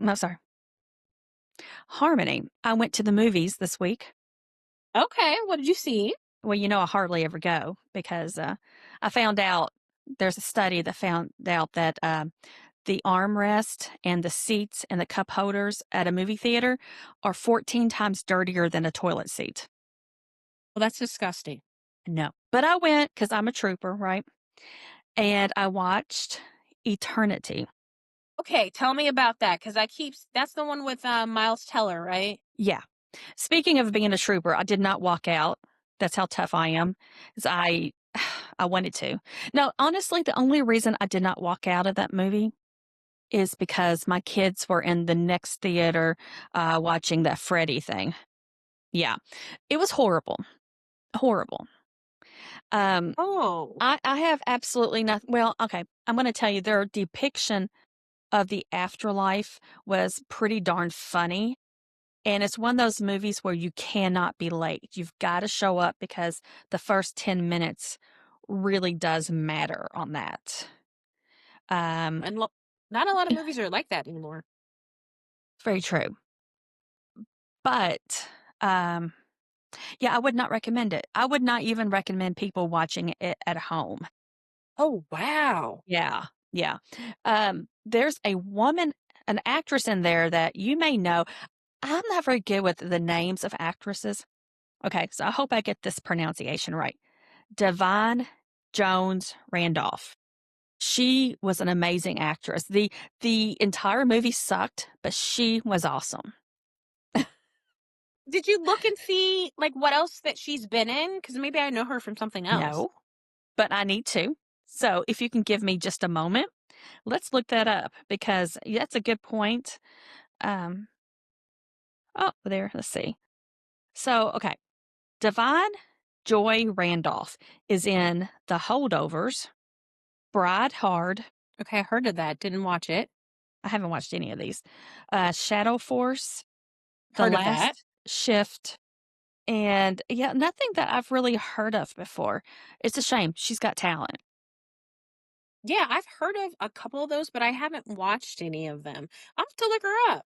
No, sorry. Harmony. I went to the movies this week. Okay, what did you see? Well, I hardly ever go because I found out there's a study that found out that the armrest and the seats and the cup holders at a movie theater are 14 times dirtier than a toilet seat. Well, that's disgusting. No. But I went because I'm a trooper, right? And I watched Eternity. Okay, tell me about that because that's the one with Miles Teller, right? Yeah. Speaking of being a trooper, I did not walk out. That's how tough I am. Is I wanted to. No, honestly, the only reason I did not walk out of that movie is because my kids were in the next theater watching that Freddy thing. Yeah. It was horrible. Horrible. Um, Oh, I have absolutely nothing. Well, okay. I'm going to tell you their depiction of the afterlife was pretty darn funny. And it's one of those movies where you cannot be late. You've got to show up because the first 10 minutes really does matter on that. Um, and not a lot of movies are like that anymore. very true. But um, yeah, I would not recommend it. I would not even recommend people watching it at home. Oh, wow. Yeah, yeah. There's a woman, an actress in there that you may know. I'm not very good with the names of actresses. Okay, so I hope I get this pronunciation right. Divine Jones Randolph. She was an amazing actress. The entire movie sucked, but she was awesome. Did you look and see like what else that she's been in? Because maybe I know her from something else. No, but I need to. So if you can give me just a moment, let's look that up because that's a good point. Um, oh, there, let's see. So, okay. Divine Joy Randolph is in The Holdovers, Bride Hard. Okay, I heard of that. Didn't watch it. I haven't watched any of these. Shadow Force, The Heard of that. Last Shift, and yeah, nothing that I've really heard of before. It's a shame. She's got talent. Yeah, I've heard of a couple of those, but I haven't watched any of them. I'll have to look her up.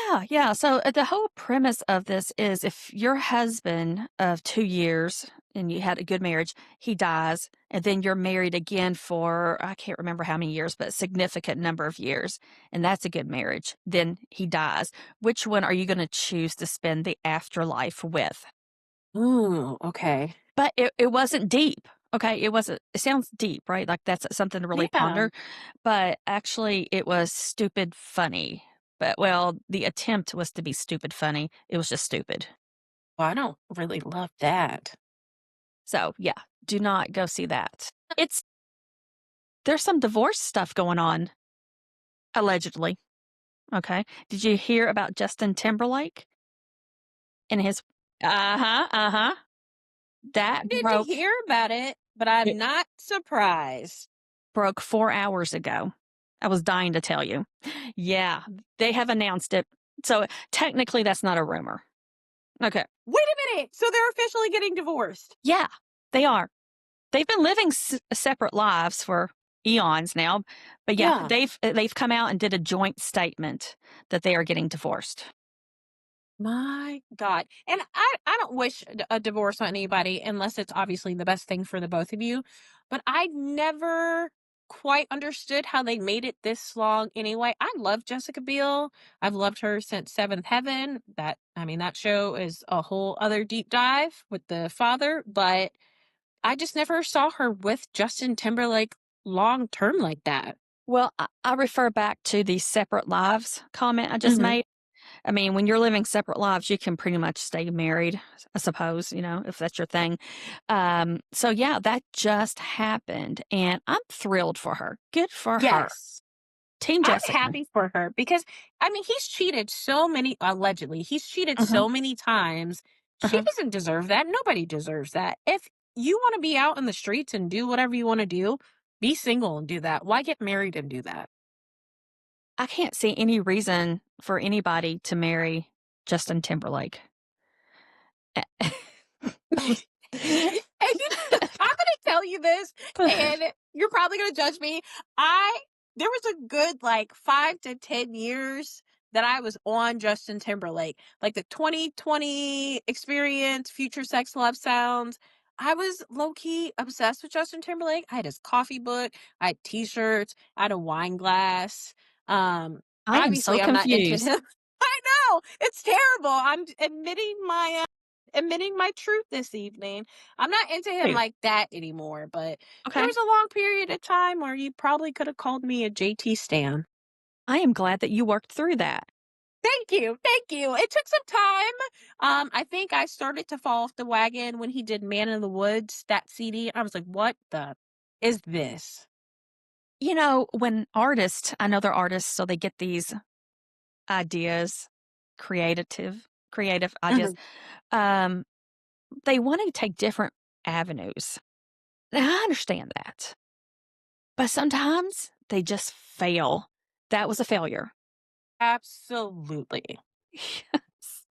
Yeah, yeah. So the whole premise of this is if your husband of 2 years and you had a good marriage, he dies, and then you're married again for I can't remember how many years, but a significant number of years, and that's a good marriage. Then he dies. Which one are you going to choose to spend the afterlife with? Ooh, okay. But it wasn't deep. Okay, it wasn't it sounds deep, right? Like that's something to really Yeah. ponder, but actually it was stupid funny. But well, the attempt was to be stupid funny. It was just stupid. Well, I don't really love that. So, yeah, do not go see that. It's there's some divorce stuff going on allegedly, okay? Did you hear about Justin Timberlake and his Uh-huh, uh-huh. That I did to broke hear about it, but I'm not surprised. broke 4 hours ago. I was dying to tell you. Yeah, they have announced it. So, technically, that's not a rumor. Okay. Wait a minute. So they're officially getting divorced. Yeah, they are. They've been living separate lives for eons now, but yeah, Yeah. they've come out and did a joint statement that they are getting divorced. My God. And I don't wish a divorce on anybody unless it's obviously the best thing for the both of you. But I never quite understood how they made it this long anyway. I love Jessica Biel. I've loved her since Seventh Heaven. That show is a whole other deep dive with the father, but I just never saw her with Justin Timberlake long term like that. Well, I refer back to the separate lives comment I just Hmm. made. I mean, when you're living separate lives, you can pretty much stay married, I suppose, if that's your thing. So yeah, that just happened, and I'm thrilled for her. Good for her. Yes. Team I'm Jessica. happy for her because he's cheated so many allegedly. He's cheated Mhm, so many times. She mhm. doesn't deserve that. Nobody deserves that. If you want to be out in the streets and do whatever you want to do, be single and do that. Why get married and do that? I can't see any reason for anybody to marry Justin Timberlake. And I'm going to tell you this, and you're probably going to judge me. there was a good, like, 5 to 10 years that I was on Justin Timberlake, like the 2020 Experience, Future Sex Love Sounds. I was low key obsessed with Justin Timberlake. I had his coffee book, I had T-shirts, I had a wine glass. I am so Obviously, I'm not into confused. him. I know it's terrible. I'm admitting my truth this evening. I'm not into him Hey, like that anymore, but there okay. was a long period of time where you probably could have called me a JT stan. I am glad that you worked through that. Thank you, thank you. It took some time. I think I started to fall off the wagon when he did Man in the Woods, that CD. I was like, "What the is this?" You know, when artists, I know they're artists, so they get these ideas, creative ideas. Mhm. Um, they want to take different avenues. Now, I understand that, but sometimes they just fail. That was a failure. Absolutely. Yes.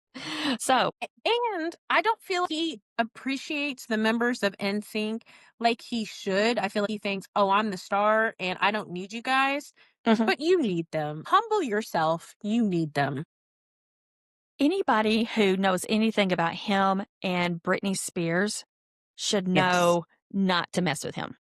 So, And I don't feel he appreciates the members of NSYNC like he should. I feel like he thinks, "Oh, I'm the star and I don't need you guys." mhm. But you need them. Humble yourself. You need them. Anybody who knows anything about him and Britney Spears should Yes. know not to mess with him.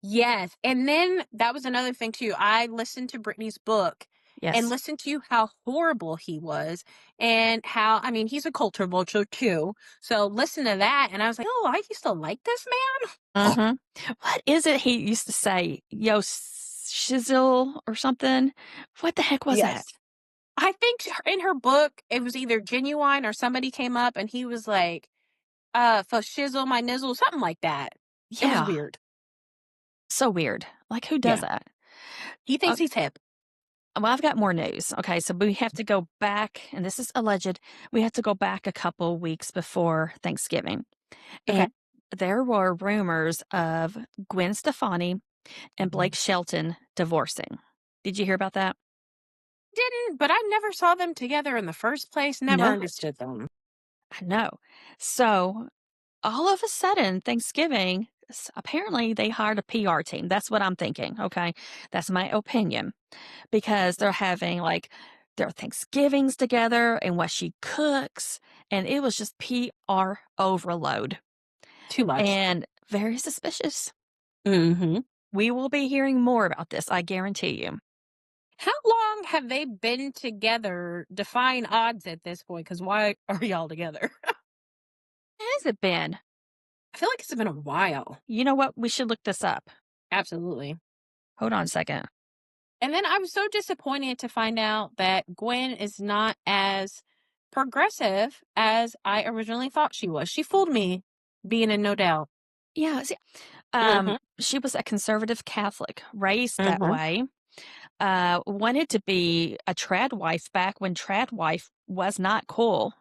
Yes, and then that was another thing too. I listened to Britney's book and Yes. listened to how horrible he was and how, I mean, he's a culture vulture too. So listen to that and I was like, "Oh, I used to like this man." Mhm. What is it he used to say? Yo, shizzle or something? What the heck was that? Yes. I think in her book, it was either Genuine or somebody came up and he was like, "For shizzle my nizzle," something like that. It was Yeah, weird. so weird. Like, who does Yeah. that? He thinks he's hip. Well, I've got more news. Okay, so we have to go back, and this is alleged. We have to go back a couple weeks before Thanksgiving. And Okay. there were rumors of Gwen Stefani and Blake Shelton divorcing. Did you hear about that? Didn't, but I never saw them together in the first place, never No, understood them. I know. So all of a sudden, Thanksgiving, apparently they hired a PR team. That's what I'm thinking. Okay. That's my opinion because they're having like their Thanksgivings together and what she cooks. And it was just PR overload Too much. and very suspicious. Mhm. We will be hearing more about this, I guarantee you. How long have they been together? Define odds at this point, because why are y'all together? Has it been? I feel like it's been a while. You know what? We should look this up. Absolutely. Hold on a second. And then I was so disappointed to find out that Gwen is not as progressive as I originally thought she was. She fooled me being in No Doubt. Yeah, see, Mhm. she was a conservative Catholic, raised that Mhm. way, wanted to be a trad wife back when trad wife was not cool.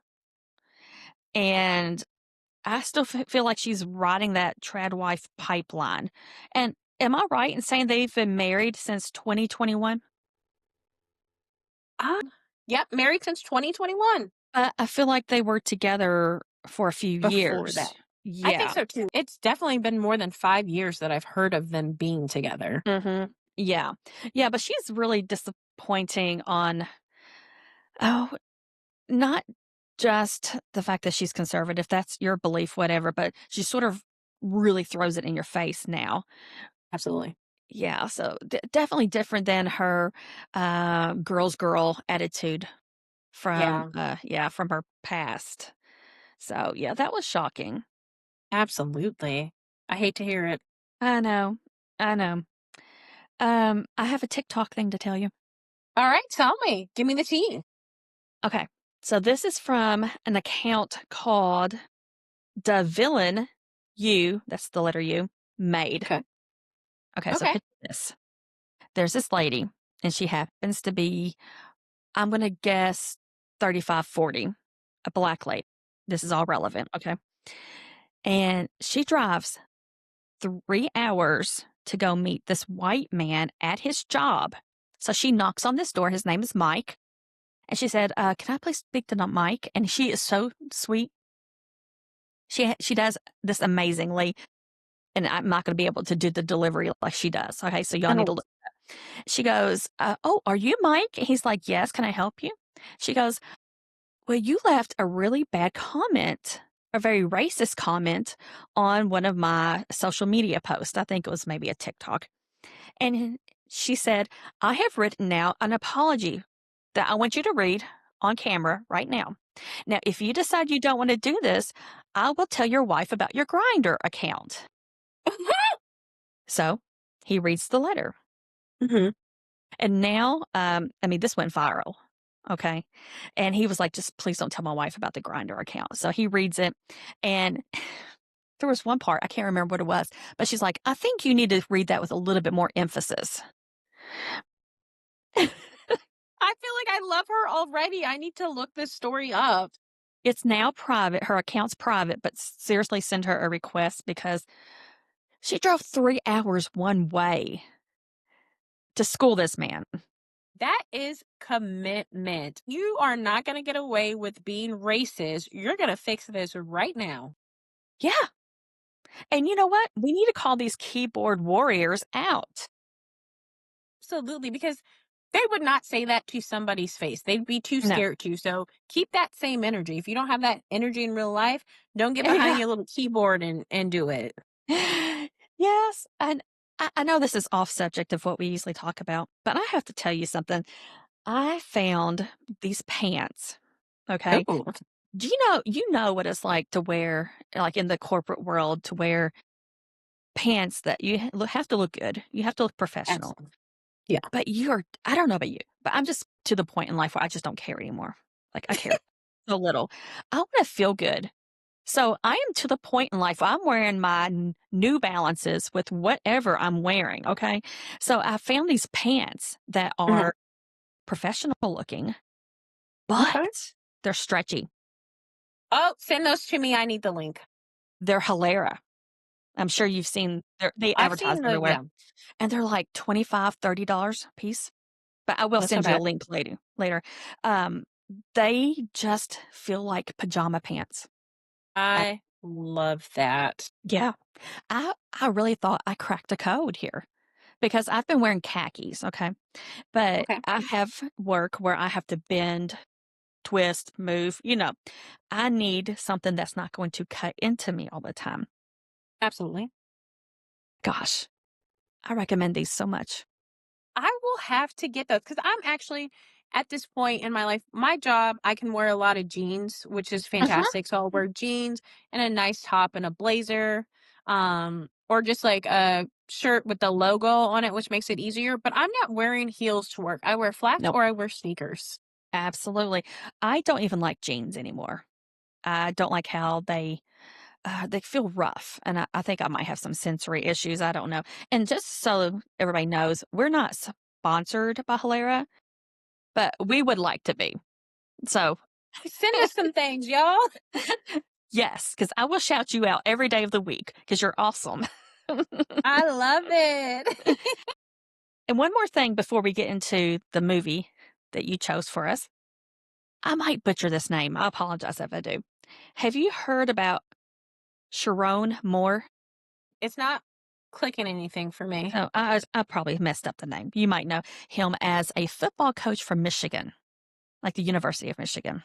And I still feel like she's riding that trad wife pipeline. And am I right in saying they've been married since 2021? Yep, married since 2021. I feel like they were together for a few Before years. that. I think Yeah. so too. It's definitely been more than 5 years that I've heard of them being together. Hmm. Yeah. Yeah. But she's really disappointing on, oh, not just the fact that she's conservative. That's your belief, whatever. But she sort of really throws it in your face now. Absolutely. Yeah. So definitely different than her girl's girl attitude from, Yeah, yeah, from her past. So, yeah, that was shocking. absolutely. I hate to hear it. I know. I know. I have a TikTok thing to tell you. All right, tell me. Give me the tea. Okay. So this is from an account called The Villain You, that's the letter U, Made. Okay. Okay, so Okay. picture this. There's this lady, and she happens to be, I'm going to guess 35, 40, a black lady. This is all relevant. Okay. And she drives 3 hours to go meet this white man at his job. So she knocks on this door. His name is Mike. And she said, "Can I please speak to Mike?" And she is so sweet. She does this amazingly, and I'm not going to be able to do the delivery like she does. Okay, so y'all need to Oh, look. She goes, "Oh, are you Mike?" He's like, "Yes, can I help you?" She goes, "Well, you left a really bad comment, a very racist comment on one of my social media posts." I think it was maybe a TikTok. And she said, "I have written out an apology that I want you to read on camera right now. Now, if you decide you don't want to do this, I will tell your wife about your Grinder account." So he reads the letter. Hmm. And now, I mean, this went viral. Okay. And he was like, "Just please don't tell my wife about the Grinder account." So he reads it. And there was one part, I can't remember what it was, but she's like, "I think you need to read that with a little bit more emphasis." I feel like I love her already. I need to look this story up. It's now private. Her account's private, but seriously send her a request because she drove 3 hours one way to school this man. That is commitment. You are not going to get away with being racist. You're going to fix this right now. Yeah. And you know what? We need to call these keyboard warriors out. Absolutely, because they would not say that to somebody's face. They'd be too No. scared to. So keep that same energy. If you don't have that energy in real life, don't get behind Yeah. your little keyboard and do it. Yes. And I know this is off subject of what we usually talk about, but I have to tell you something. I found these pants. Okay. Oh, Do you know what it's like to wear, like in the corporate world, to wear pants that you have to look good. You have to look professional. absolutely. Yeah. But I don't know about you, but I'm just to the point in life where I just don't care anymore. Like I care so little. I want to feel good. So I am to the point in life where I'm wearing my New Balances with whatever I'm wearing. Okay. So I found these pants that Mhm. are professional looking, Okay. but they're stretchy. Oh, send those to me. I need the link. They're hilarious. I'm sure you've seen they I've advertise seen the, everywhere yeah, and they're like 25, $30 a piece. But I will that's not send you a bad. link later. Um, they just feel like pajama pants. Uh, I love that. yeah. I really thought I cracked a code here because I've been wearing khakis, okay? But Okay. I have work where I have to bend, twist, move, I need something that's not going to cut into me all the time. Absolutely. Gosh, I recommend these so much. I will have to get those because I'm actually at this point in my life, my job, I can wear a lot of jeans, which is Uh-huh. fantastic. So I'll wear jeans and a nice top and a blazer, or just like a shirt with the logo on it, which makes it easier. But I'm not wearing heels to work. I wear flats Nope, or I wear sneakers. absolutely. I don't even like jeans anymore. I don't like how they feel rough, and I think I might have some sensory issues, I don't know. And just so everybody knows, we're not sponsored by Hilera, but we would like to be. So, Send us some things, y'all. yes, because I will shout you out every day of the week because 'cause you're awesome. I love it. And one more thing before we get into the movie that you chose for us. I might butcher this name, I apologize if I do. Have you heard about Sharon Moore? It's not clicking anything for me. Oh, I probably messed up the name. You might know him as a football coach from Michigan. Like the University of Michigan.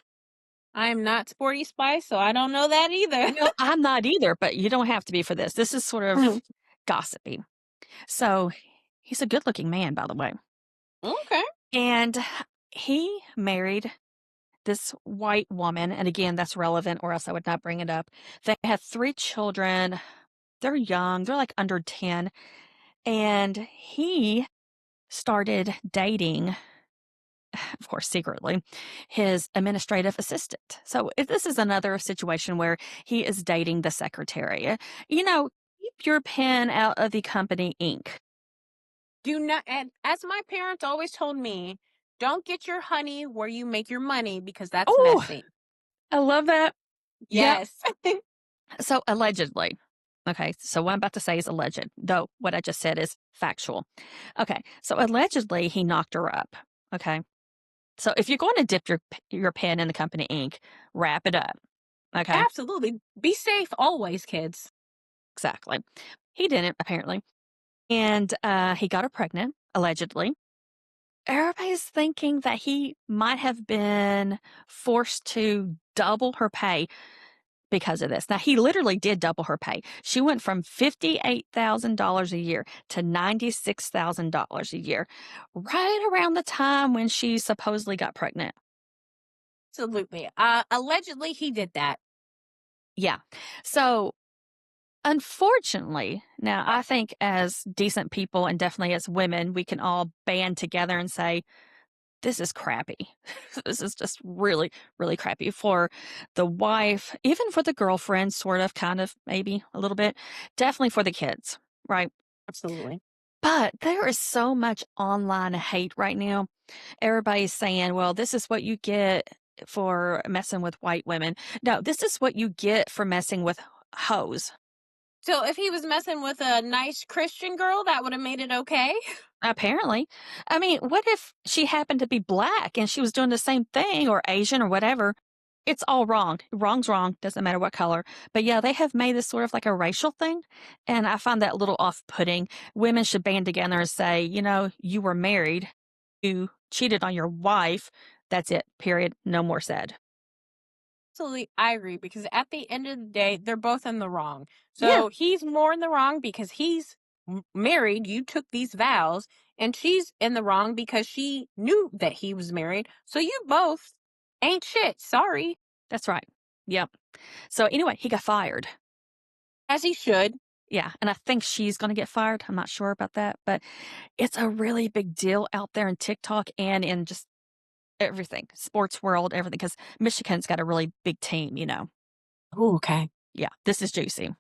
I am not Sporty Spice, so I don't know that either. Well, I'm not either, but you don't have to be for this. This is sort of gossipy. So he's a good looking man, by the way. Okay. And he married this white woman. And again, that's relevant, or else I would not bring it up. They have 3 children. They're young, they're like under 10. And he started dating, of course, secretly, his administrative assistant. So if this is another situation where he is dating the secretary. Keep your pen out of the company ink. Do not, and as my parents always told me, don't get your honey where you make your money because that's Oh, messy. I love that. Yep. Yes. So allegedly. Okay, so what I'm about to say is alleged, though what I just said is factual. Okay, so allegedly he knocked her up. Okay, so if you're going to dip your pen in the company ink, wrap it up. Okay, Absolutely. Be safe always, kids. exactly. He didn't apparently. And he got her pregnant. allegedly. Everybody's thinking that he might have been forced to double her pay because of this. Now, he literally did double her pay. She went from $58,000 a year to $96,000 a year, right around the time when she supposedly got pregnant. Absolutely. Allegedly, he did that. Yeah. So, unfortunately, now I think as decent people and definitely as women, we can all band together and say, this is crappy. This is just really, really crappy for the wife, even for the girlfriend, sort of, kind of, maybe a little bit. Definitely for the kids, right? Absolutely. But there is so much online hate right now. Everybody's saying, well, this is what you get for messing with white women. No, this is what you get for messing with hoes. So if he was messing with a nice Christian girl, that would have made it okay. Apparently. I mean, what if she happened to be black and she was doing the same thing or Asian or whatever? It's all wrong. Wrong's wrong. Doesn't matter what color. But yeah, they have made this sort of like a racial thing. And I find that a little off putting. Women should band together and say, you were married, you cheated on your wife. That's it. Period. No more said. Absolutely, I agree because at the end of the day, they're both in the wrong. Yeah, So he's more in the wrong because he's married. You took these vows, and she's in the wrong because she knew that he was married. So you both ain't shit. Sorry, that's right. Yep. So anyway, he got fired. as he should. Yeah. And I think she's going to get fired. I'm not sure about that. But it's a really big deal out there in TikTok and in just everything, sports world, everything, because Michigan's got a really big team. Ooh, okay. Yeah, this is juicy.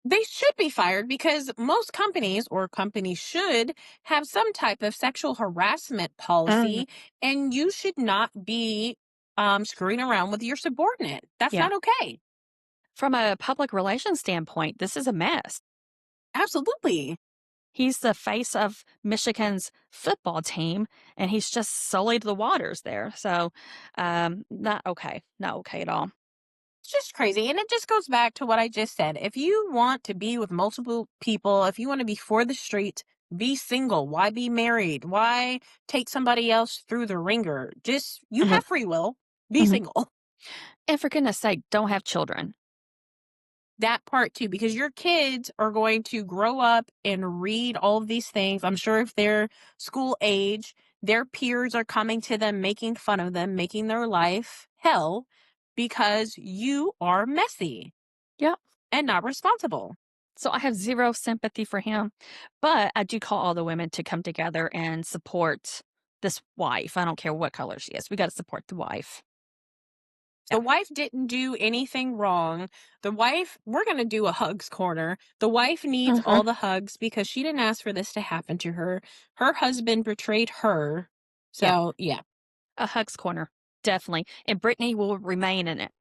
They should be fired because most companies or companies should have some type of sexual harassment Mm. policy, and you should not be screwing around with your subordinate. That's Yeah. not okay. From a public relations standpoint, this is a mess. Absolutely. He's the face of Michigan's football team, and he's just sullied the waters there. So, not okay. Not okay at all. It's just crazy. And it just goes back to what I just said. If you want to be with multiple people, if you want to be for the street, be single. Why be married? Why take somebody else through the ringer? Just, you Mhm, have free will. Be mhm. single. And for goodness sake, don't have children. That part too, because your kids are going to grow up and read all of these things. I'm sure if they're school age, their peers are coming to them, making fun of them, making their life hell because you are messy Yep. and not responsible. So I have zero sympathy for him, but I do call all the women to come together and support this wife. I don't care what color she is. We got to support the wife. The Yeah. wife didn't do anything wrong. The wife, we're going to do a hugs corner. The wife needs Mhm. all the hugs because she didn't ask for this to happen to her. Her husband betrayed her. Yeah. So, yeah. A hugs corner. Definitely. And Brittany will remain in it.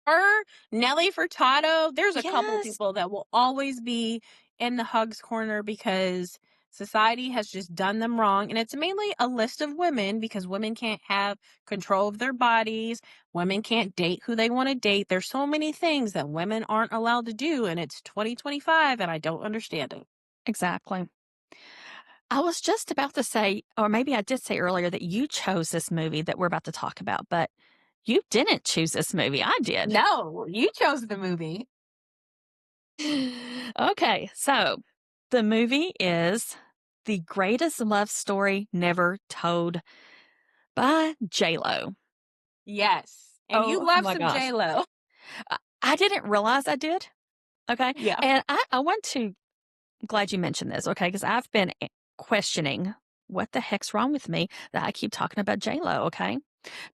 Her, Nelly Furtado, there's a couple Yes. people that will always be in the hugs corner because society has just done them wrong. And it's mainly a list of women because women can't have control of their bodies. Women can't date who they want to date. There's so many things that women aren't allowed to do. And it's 2025 and I don't understand it. Exactly. I was just about to say, or maybe I did say earlier that you chose this movie that we're about to talk about, but you didn't choose this movie. I did. No, you chose the movie. Okay. So the movie is The Greatest Love Story Never Told by J.Lo. Yes. And you Oh love my some gosh. J.Lo. I didn't realize I did. Okay. Yeah. And I want to, glad you mentioned this. Okay. Because I've been questioning what the heck's wrong with me that I keep talking about J.Lo. Okay.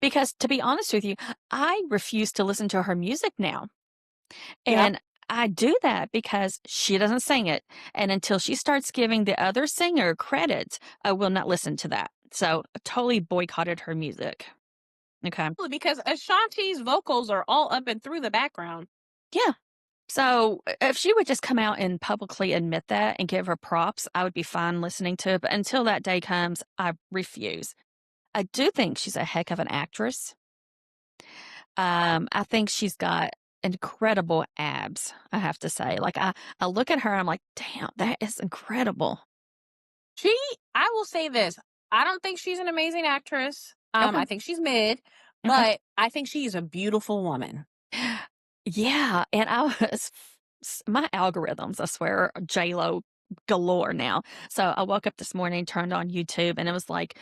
Because to be honest with you, I refuse to listen to her music now. Yep. And I do that because she doesn't sing it. And until she starts giving the other singer credit, I will not listen to that. So I totally boycotted her music. Okay. Because Ashanti's vocals are all up and through the background. Yeah. So if she would just come out and publicly admit that and give her props, I would be fine listening to it. But until that day comes, I refuse. I do think she's a heck of an actress. I think she's got incredible abs, I have to say. Like I look at her, I'm like, damn, that is incredible. She I will say this, I don't think she's an amazing actress. Okay. I think she's mid, Okay. but I think she is a beautiful woman. Yeah, and I was my algorithms, I swear, are J.Lo galore now. So I woke up this morning, turned on YouTube, and it was like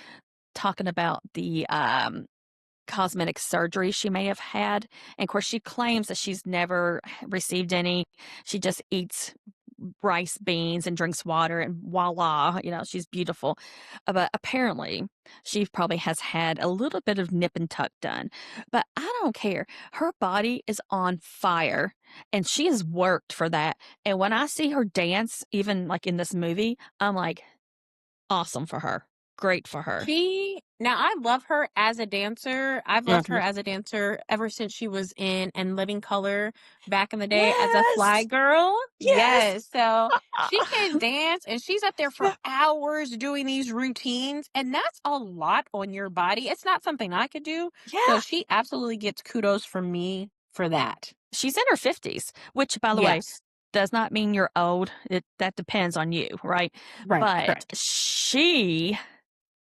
talking about the cosmetic surgery she may have had. And of course, she claims that she's never received any. She just eats rice beans and drinks water, and voila, she's beautiful. But apparently, she probably has had a little bit of nip and tuck done. But I don't care. Her body is on fire, and she has worked for that. And when I see her dance, even like in this movie, I'm like, awesome for her. Great for her. She now I love her as a dancer. I've loved her Mhm. as a dancer ever since she was in And Living Color back in the day as a fly Yes. girl. Yes. Yes. So she can dance and she's up there for Yeah. hours doing these routines. And that's a lot on your body. It's not something I could do. So Yeah. she absolutely gets kudos from me for that. She's in her 50s, which, by the way, Yes. does not mean you're old. That depends on you, right? Right. But Correct.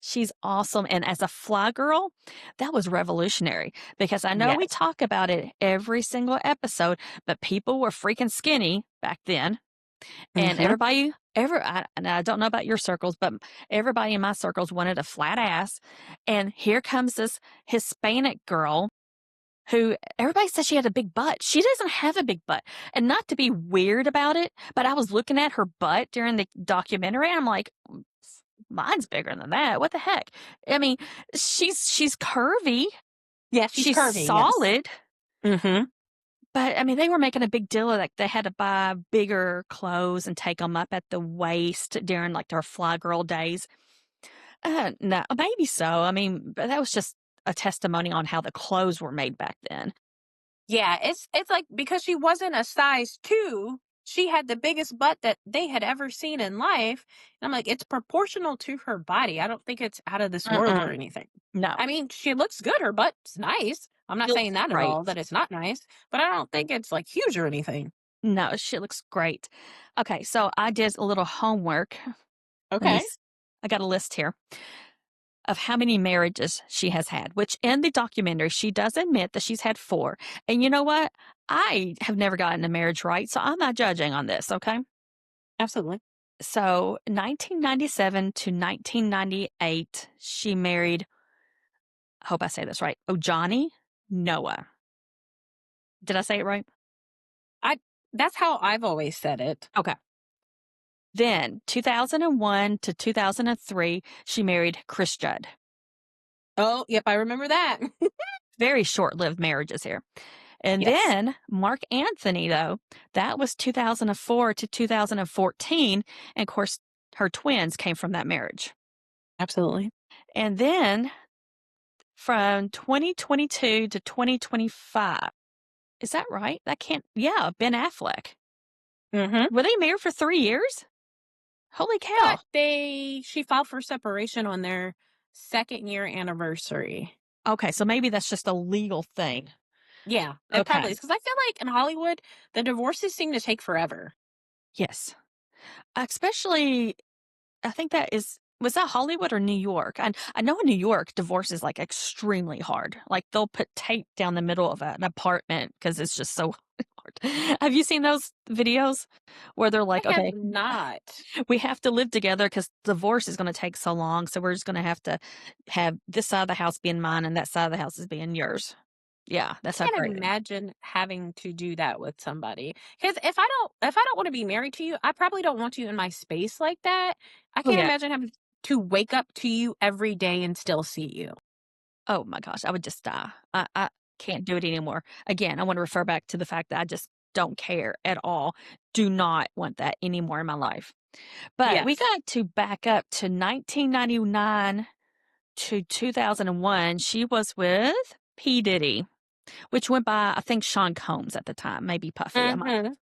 she's awesome, and as a fly girl, that was revolutionary because I know we Yes. talk about it every single episode, but people were freaking skinny back then, and Mm-hmm. and I don't know about your circles, but everybody in my circles wanted a flat ass, and here comes this Hispanic girl who everybody says she had a big butt. She doesn't have a big butt. And not to be weird about it, but I was looking at her butt during the documentary and I'm like, mine's bigger than that. What the heck? I mean, she's curvy, Yeah, she's she's curvy. Yes. solid, Mm-hmm. but I mean, they were making a big deal of like they had to buy bigger clothes and take them up at the waist during like their fly girl days. No, maybe so. I mean, but that was just a testimony on how the clothes were made back then. Yeah, it's like because she wasn't a size 2, she had the biggest butt that they had ever seen in life, and I'm like, "It's proportional to her body, I don't think it's out of this world or Mm-mm. anything." No. I mean, she looks good, her butt's nice, I'm not She looks saying that at great. all, that it's not nice, but I don't think it's, like, huge or anything. No, she looks great. Okay, so I did a little homework. Let me Okay. s I got a list here of how many marriages she has had, which in the documentary, she does admit that she's had 4. And you know what? I have never gotten a marriage right, so I'm not judging on this, okay? Absolutely. So, 1997 to 1998, she married, I hope I say this right, Ojani Noah. Did I say it right? I That's how I've always said it. Okay. Then 2001 to 2003, she married Chris Judd. Oh, yep, I remember that. Very short-lived marriages here. And Yes, then Mark Anthony, though, that was 2004 to 2014. And of course, her twins came from that marriage. absolutely. And then from 2022 to 2025, is that right? That can't, yeah, Ben Affleck. Mhm. Were they married for 3 years? Holy But cow. she filed for separation on their 2nd year anniversary. Okay, so maybe that's just a legal thing. Yeah, it probably Okay. is because I feel like in Hollywood, the divorces seem to take forever. Yes. Especially I think that is was that Hollywood or New York? I know in New York, divorce is, like, extremely hard. Like, they'll put tape down the middle of an apartment because it's just so hard. Have you seen those videos where they're I like, have "Okay, not. we have to live together because divorce is gonna take so long, so we're just gonna have to have this side of the house being mine and that side of the house is being yours." Yeah, I that's how can't great it is. imagine having to do that with somebody. Because if I don't want to be married to you, I probably don't want you in my space like that. I Oh, can't yeah. imagine having to wake up to you every day and still see you. Oh my gosh, I would just die. I can't do it anymore. Again, I want to refer back to the fact that I just don't care at all. Do not want that anymore in my life. But we Yes. got to back up to 1999 to 2001. She was with P. Diddy, which went by, I think, Sean Combs at the time, maybe Puffy. Mhm.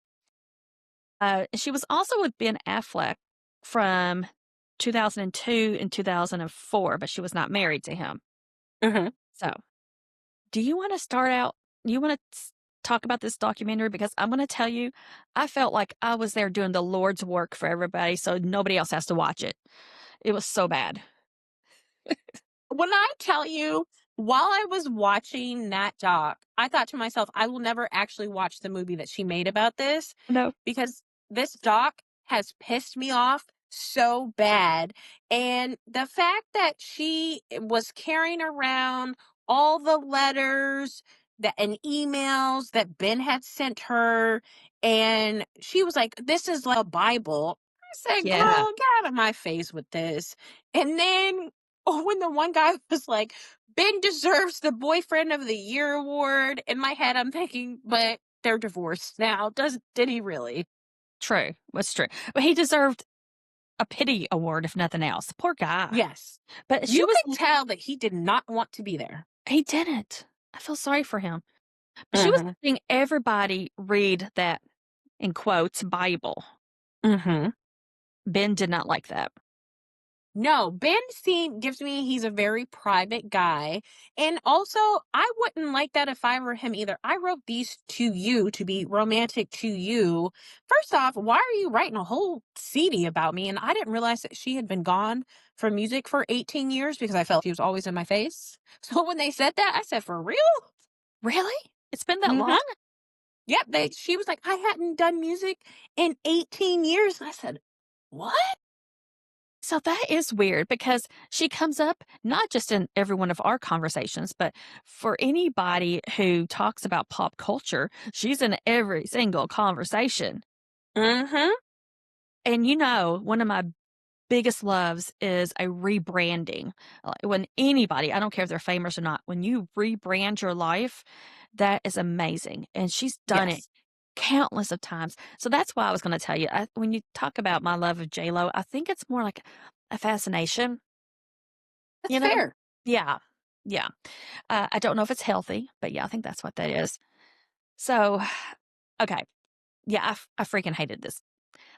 She was also with Ben Affleck from 2002 and 2004, but she was not married to him. Mhm. So do you wanna start out you wanna talk about this documentary? Because I'm gonna tell you, I felt like I was there doing the Lord's work for everybody, so nobody else has to watch it. It was so bad. When I tell you, while I was watching that doc, I thought to myself, I will never actually watch the movie that she made about this No. because this doc has pissed me off so bad. And the fact that she was carrying around all the letters that and emails that Ben had sent her, and she was like, "This is like a Bible." I said, Yeah. "Girl, get out of my face with this." And then when the one guy was like, "Ben deserves the Boyfriend of the Year award," in my head, I'm thinking, but they're divorced now. Did he really? True. Was true. But he deserved a pity award, if nothing else. Poor guy. Yes. But she You was could tell that he did not want to be there. he didn't. I feel sorry for him. But she was Mhm. letting everybody read that, in quotes, Bible. Mhm. Ben did not like that. No, Ben gives me he's a very private guy. And also, I wouldn't like that if I were him either. I wrote these to you to be romantic to you. First off, why are you writing a whole CD about me? And I didn't realize that she had been gone from music for 18 years because I felt she was always in my face. So when they said that, I said, "For real?" Really? It's been that Mhm. long? Yep, she was like, "I hadn't done music in 18 years." And I said, "What?" So that is weird because she comes up not just in every one of our conversations, but for anybody who talks about pop culture, she's in every single conversation. Mhm. And one of my biggest loves is a rebranding. When anybody, I don't care if they're famous or not, when you rebrand your life, that is amazing. And she's done it Yes. countless of times. So that's why I was going to tell you. When you talk about my love of J.Lo, I think it's more like a fascination, That's you know? fair. Yeah. Yeah. I don't know if it's healthy, but yeah, I think that's what that is. So, okay. Yeah, I freaking hated this.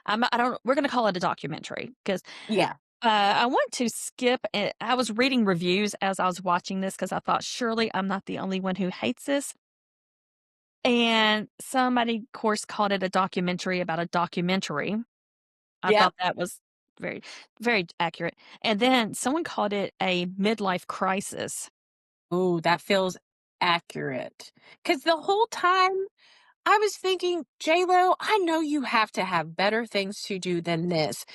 I don't, we're going to call it a documentary because Yeah. I want to skip it. I was reading reviews as I was watching this because I thought surely I'm not the only one who hates this. And somebody, of course, called it a documentary about a documentary. I Yep. thought that was very, very accurate. And then someone called it a midlife crisis. Ooh, that feels accurate. Because the whole time I was thinking, J.Lo, I know you have to have better things to do than this.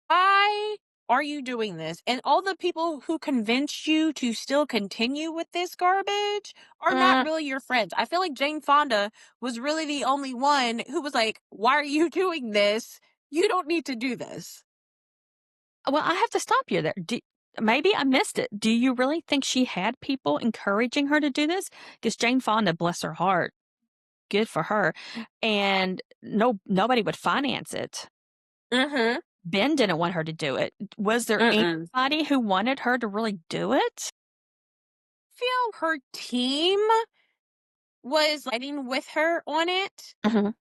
Why are you doing this? And all the people who convinced you to still continue with this garbage are not Mm, really your friends. I feel like Jane Fonda was really the only one who was like, "Why are you doing this? You don't need to do this." well, I have to stop you there. Maybe I missed it. Do you really think she had people encouraging her to do this? Because Jane Fonda, bless her heart, good for her. And nobody would finance it. Mm-hmm. Ben didn't want her to do it. Was there Mm-mm. anybody who wanted her to really do it? Feel her team was fighting with her on it. Mhm.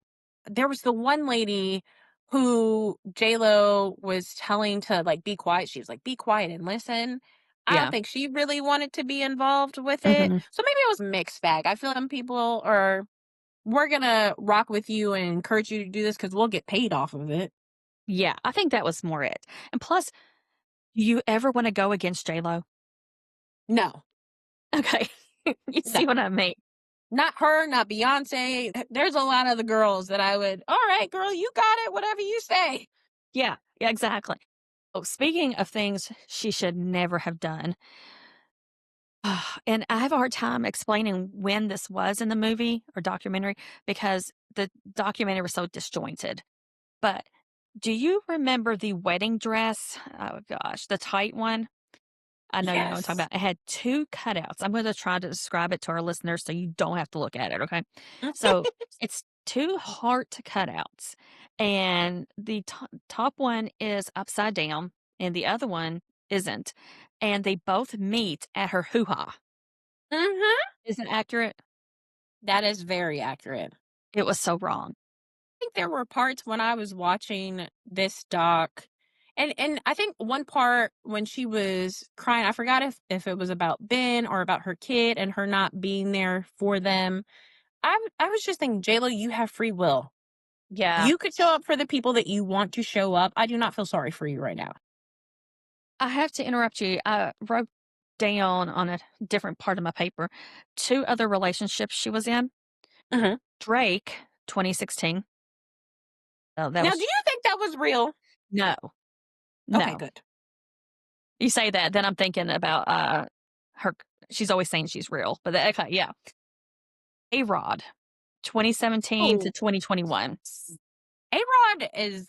There was the one lady who J.Lo was telling to, like, be quiet. She was like, "Be quiet and listen." I don't Yeah. think she really wanted to be involved with it. Mhm. So maybe it was a mixed bag. I feel like some people are, "We're gonna rock with you and encourage you to do this because 'cause we'll get paid off of it." Yeah, I think that was more it. And plus, do you ever wanna go against J.Lo? No, Okay. You no. see what I mean? Not her, not Beyonce. There's a lot of the girls that I would, "Alright, girl, you got it, whatever you say." Yeah. Yeah, exactly. Oh, speaking of things she should never have done, and I have a hard time explaining when this was in the movie or documentary because the documentary was so disjointed. But do you remember the wedding dress? Oh gosh, the tight one? I know you know what I'm talking Yes. about. It had 2 cutouts. I'm gonna try to describe it to our listeners so you don't have to look at it, okay? So, it's 2 heart cutouts, and the top one is upside down, and the other one isn't, and they both meet at her hoo-ha. Mhm. Is it accurate? That is very accurate. It was so wrong. Think there were parts when I was watching this doc, and I think one part when she was crying, I forgot if it was about Ben or about her kid and her not being there for them. I was just thinking, "JLo, you have free will. Yeah. You could show up for the people that you want to show up. I do not feel sorry for you right now." I have to interrupt you. I wrote down on a different part of my paper 2 other relationships she was in. Mhm. Drake, 2016. Oh, that Now, do was you think that was real? no, Okay, no. good. You say that, then I'm thinking about, her she's always saying she's real, but okay, yeah. A-Rod, 2017 to Oh, 2021. A-Rod is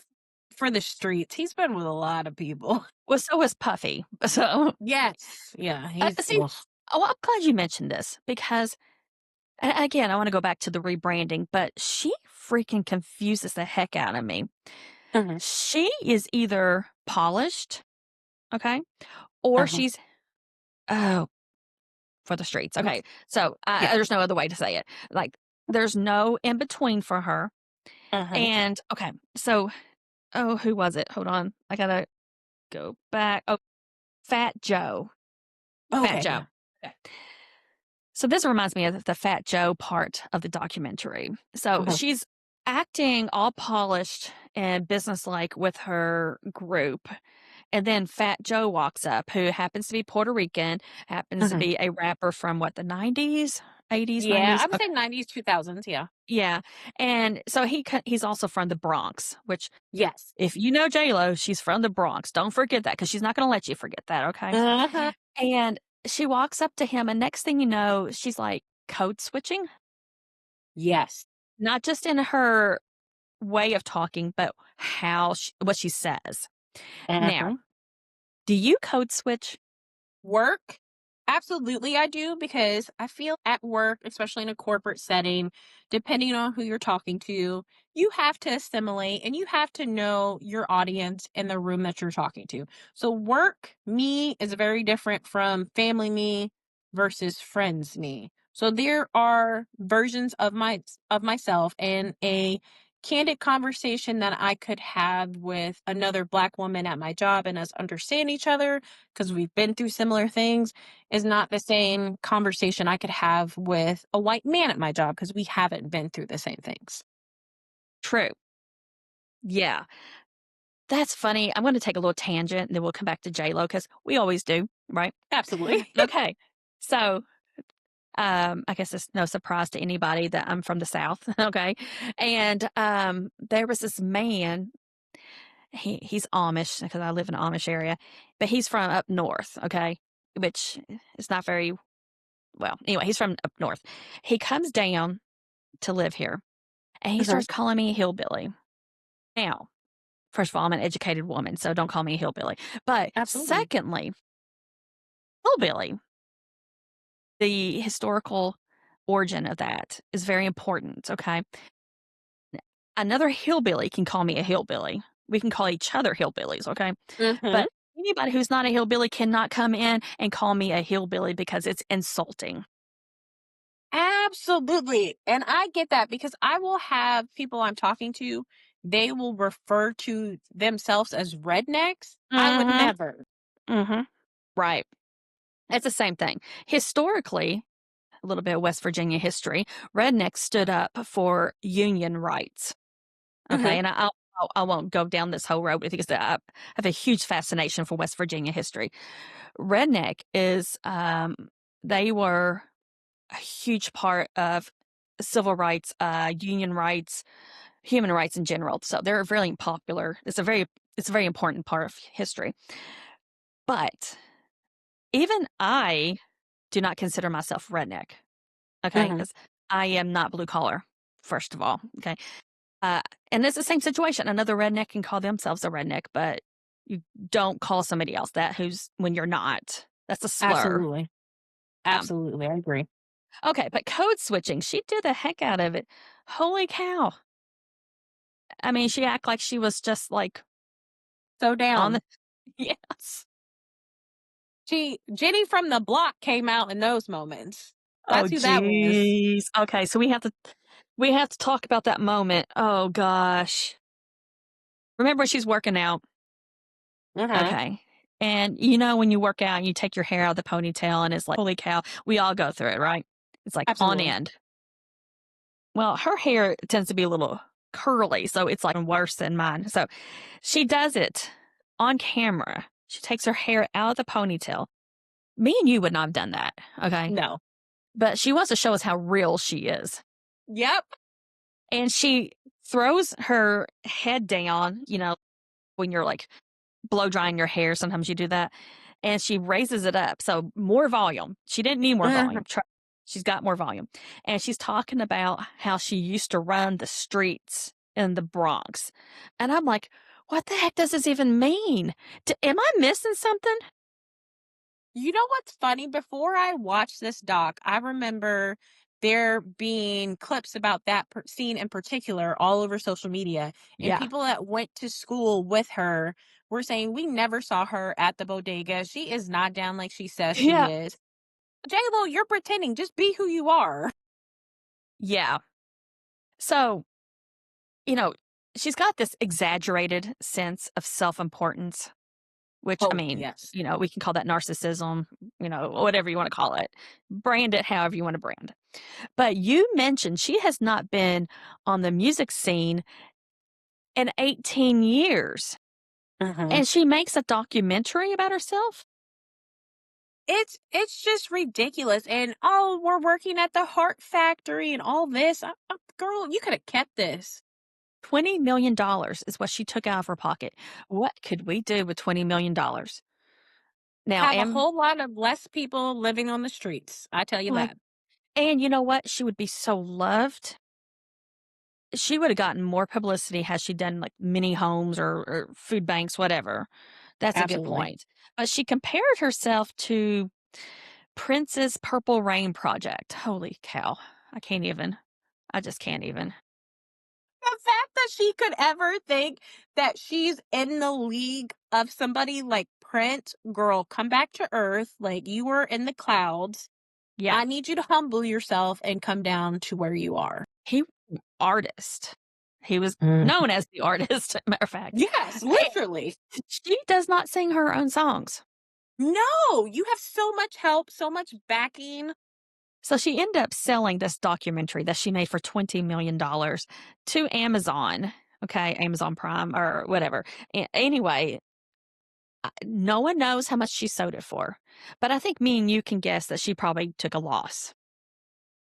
for the streets. He's been with a lot of people. Well, so was Puffy. So, Yes. Yeah, he's see ugh. oh, I'm glad you mentioned this because again, I wanna go back to the rebranding, but she freaking confuses the heck out of me. Mhm, She is either polished, okay, or mhm. she's oh, for the streets, Oops. okay. So, Yeah. there's no other way to say it. Like, there's no in between for her, Mhm. and okay, so oh, who was it? Hold on, I gotta go back. Oh, Fat Joe. Fat Okay, Joe. yeah. Okay. So this reminds me of the Fat Joe part of the documentary. So Mhm, she's acting all polished and businesslike with her group. And then Fat Joe walks up, who happens to be Puerto Rican, happens to mhm. be a rapper from what, the 90s, 80s, Yeah, 90s? I would say 90s, 2000s, yeah. Yeah. And so he's also from the Bronx, which Yes. if you know J.Lo, she's from the Bronx. Don't forget that because she's not going to let you forget that. Okay. Uh-huh. And she walks up to him, and next thing you know, she's like code switching, Yes. not just in her way of talking, but what she says. Now, Mhm. do you code switch? Work? Absolutely, I do because I feel at work, especially in a corporate setting, depending on who you're talking to, you have to assimilate and you have to know your audience and the room that you're talking to. So, work me is very different from family me versus friends me. So there are versions of myself and a candid conversation that I could have with another black woman at my job and us understand each other because we've been through similar things is not the same conversation I could have with a white man at my job because we haven't been through the same things. True. Yeah. That's funny. I'm going to take a little tangent and then we'll come back to J-Lo because we always do, right? Absolutely. Okay. So, I guess it's no surprise to anybody that I'm from the South. Okay. And, there was this man, he's Amish because I live in an Amish area, but he's from up north. Okay. Which is not very well. Anyway, he's from up north. He comes down to live here and he Mhm. starts calling me a hillbilly. Now, first of all, I'm an educated woman, so don't call me a hillbilly. But Absolutely. secondly, hillbilly, the historical origin of that is very important. Okay. Another hillbilly can call me a hillbilly. We can call each other hillbillies. Okay. Mhm. But anybody who's not a hillbilly cannot come in and call me a hillbilly because it's insulting. Absolutely. And I get that because I will have people I'm talking to, they will refer to themselves as rednecks. I would Mm never. hmm. Mm hmm. Right. It's the same thing. Historically, a little bit of West Virginia history, rednecks stood up for union rights. Okay, Mhm. and I won't go down this whole road with you because I have a huge fascination for West Virginia history. Redneck is they were a huge part of civil rights, union rights, human rights in general. So they're really popular. It's a very important part of history. But even I do not consider myself redneck. Okay, Mhm. because I am not blue collar. First of all, okay. Uh, and it's the same situation. Another redneck can call themselves a redneck, but you don't call somebody else that who's when you're not. That's a slur. Absolutely. Yeah. Absolutely. I agree. Okay, but code switching, she did the heck out of it. Holy cow. I mean, she act like she was just like So on the down. yes. Jenny from the block came out in those moments. Oh That's who that was. geez. Okay, so we have to talk about that moment. Oh gosh. Remember she's working out. Mhm. Okay. And you know when you work out and you take your hair out of the ponytail and it's like, holy cow, we all go through it, right? It's like on Absolutely. end. Well, her hair tends to be a little curly, so it's like worse than mine. So she does it on camera. She takes her hair out of the ponytail. Me and you would not have done that, okay? No. But she wants to show us how real she is. Yep. And she throws her head down, when you're like blow drying your hair, sometimes you do that. And she raises it up. So more volume. She didn't need more volume. She's got more volume. And she's talking about how she used to run the streets in the Bronx. And I'm like, what the heck does this even mean? Am I missing something? You know what's funny? Before I watched this doc, I remember there being clips about that scene in particular all over social media, and Yeah. people that went to school with her were saying, "We never saw her at the bodega. She is not down like she says she Yeah. is." J.Lo, you're pretending. Just be who you are. Yeah. So, you know, she's got this exaggerated sense of self importance, which, I Oh, mean, yes. we can call that narcissism, whatever you want to call it. Brand it however you want to brand it. But you mentioned she has not been on the music scene in 18 years, Mhm. and she makes a documentary about herself. It's just ridiculous. And oh, we're working at the Heart Factory and all this. Girl, you could have kept this. $20 million is what she took out of her pocket. What could we do with $20 million? Now, Have a whole lot of less people living on the streets. I tell you well, that. and you know what? She would be so loved. She would have gotten more publicity had she done like mini homes or food banks, whatever. That's a good Absolutely. point. But she compared herself to Prince's Purple Rain project. Holy cow. I can't even. I just can't even. The fact that she could ever think that she's in the league of somebody like Prince, girl, come back to earth. Like you were in the clouds. Yeah. I need you to humble yourself and come down to where you are. He was an artist. He was Mm. known as the artist, matter of fact. Yes, And literally. she does not sing her own songs. No, you have so much help, so much backing. So she ended up selling this documentary that she made for $20 million to Amazon. Okay, Amazon Prime or whatever. Anyway, no one knows how much she sold it for, but I think me and you can guess that she probably took a loss.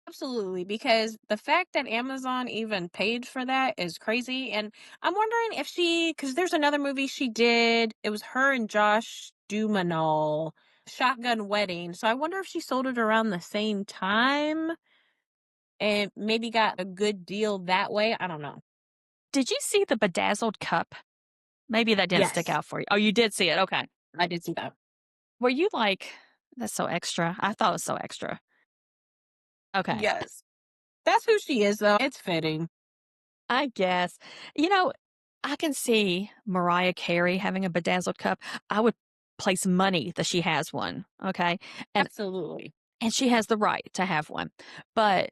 Absolutely, because the fact that Amazon even paid for that is crazy. And I'm wondering if because there's another movie she did. It was her and Josh Duhamel, Shotgun Wedding. So I wonder if she sold it around the same time and maybe got a good deal that way. I don't know. Did you see the bedazzled cup? Maybe that didn't stick Yes, out for you. Oh, you did see it. Okay. I did see that. Were you like, that's so extra? I thought it was so extra. Okay. Yes. That's who she is, though. It's fitting. I guess. You know, I can see Mariah Carey having a bedazzled cup. I would place money that she has one. Okay. And Absolutely. and she has the right to have one. But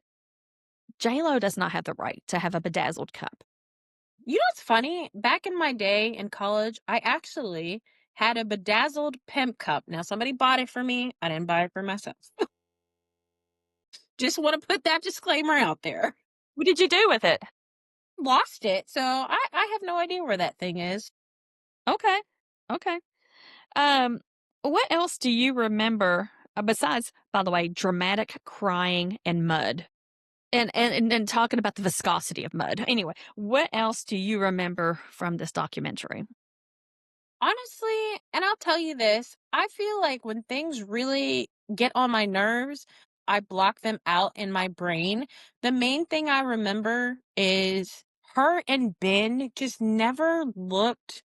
J.Lo does not have the right to have a bedazzled cup. You know what's funny? Back in my day in college, I actually had a bedazzled pimp cup. Now, somebody bought it for me. I didn't buy it for myself. Just want to put that disclaimer out there. What did you do with it? Lost it. So I have no idea where that thing is. Okay. Okay. Um, what else do you remember besides, by the way, dramatic crying and mud? And talking about the viscosity of mud. Anyway, what else do you remember from this documentary? Honestly, and I'll tell you this, I feel like when things really get on my nerves, I block them out in my brain. The main thing I remember is her and Ben just never looked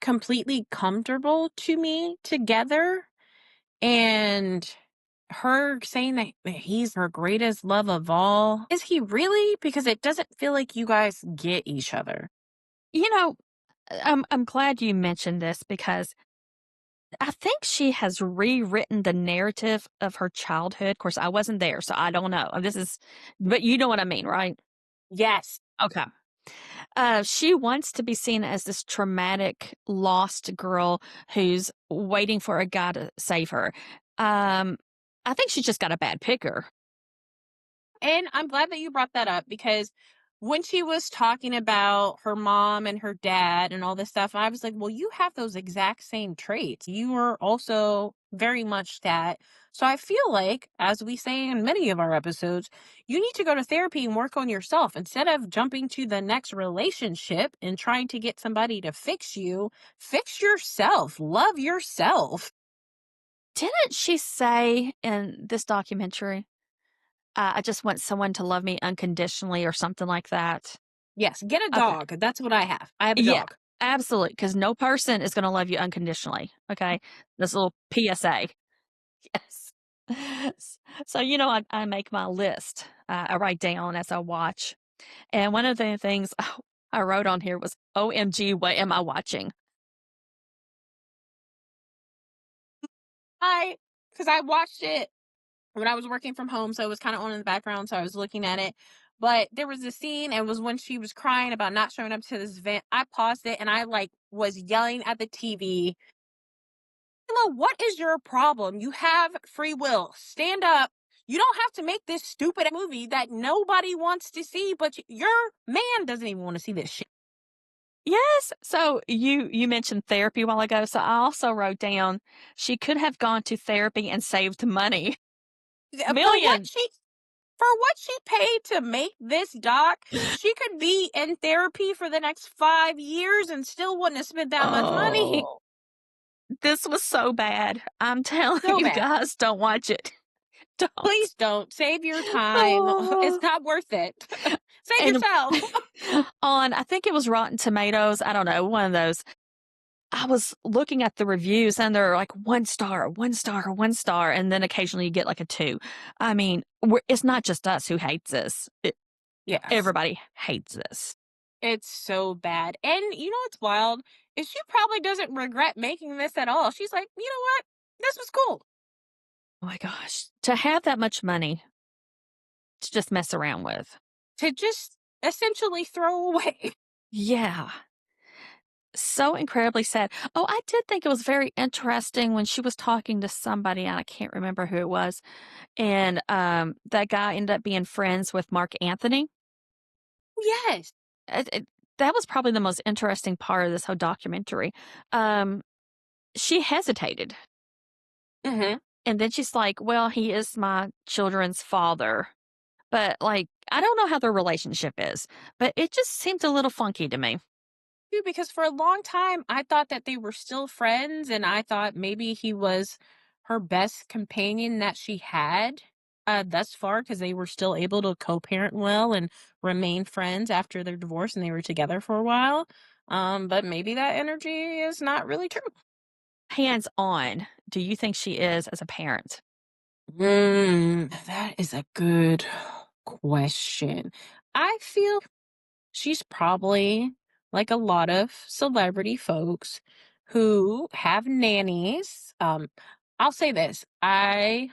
completely comfortable to me together, and her saying that he's her greatest love of all. Is he really? Because it doesn't feel like you guys get each other. You know, I'm glad you mentioned this because I think she has rewritten the narrative of her childhood. Of course, I wasn't there, so I don't know. But you know what I mean, right? Yes. Okay. She wants to be seen as this traumatic, lost girl who's waiting for a guy to save her. Um, I think she's just got a bad picker. And I'm glad that you brought that up because when she was talking about her mom and her dad and all this stuff, I was like, well, you have those exact same traits. You are also very much that. So I feel like, as we say in many of our episodes, you need to go to therapy and work on yourself instead of jumping to the next relationship and trying to get somebody to fix you. Fix yourself, love yourself. Didn't she say in this documentary, "I just want someone to love me unconditionally," or something like that? Yes, get a Okay. dog. That's what I have. I have a Yeah, dog. absolutely. Because no person is gonna love you unconditionally, okay? This little PSA. Yes. So, I make my list. I write down as I watch, and one of the things I wrote on here was, "OMG, what am I watching?" Because I watched it when I was working from home, so it was kinda on in the background, so I was looking at it, but there was a scene, and it was when she was crying about not showing up to this event. I paused it, and I, like, was yelling at the TV, "Hello, what is your problem? You have free will. Stand up. You don't have to make this stupid movie that nobody wants to see, but your man doesn't even wanna see this shit." Yes. So you mentioned therapy a while ago, so I also wrote down she could have gone to therapy and saved money. For what Millions. she paid to make this doc, she could be in therapy for the next 5 years and still wouldn't have spent that much money. Oh, this was so bad. I'm telling So you bad. guys, don't watch it. Don't. Please don't. Save your time. It's Oh. not worth it. Save And yourself. on I think it was Rotten Tomatoes, I don't know, one of those. I was looking at the reviews and they're like 1 star, 1 star, 1 star, and then occasionally you get like a 2. I mean, it's not just us who hates this. Yes. Everybody hates this. It's so bad. And you know what's wild? Is she probably doesn't regret making this at all. She's like, you know what? This was cool. Oh my gosh. To have that much money to just mess around with. To just essentially throw away. Yeah. So incredibly sad. Oh, I did think it was very interesting when she was talking to somebody, and I can't remember who it was. And that guy ended up being friends with Mark Anthony. Yes. That was probably the most interesting part of this whole documentary. Um, she hesitated. Hmm. And then she's like, well, he is my children's father. But like, I don't know how their relationship is, but it just seemed a little funky to me. Too, because for a long time I thought that they were still friends and I thought maybe he was her best companion that she had thus far because they were still able to co-parent well and remain friends after their divorce and they were together for a while. But maybe that energy is not really true. Hands on, do you think she is as a parent? That is a good question. I feel she's probably like a lot of celebrity folks who have nannies. I'll say this. I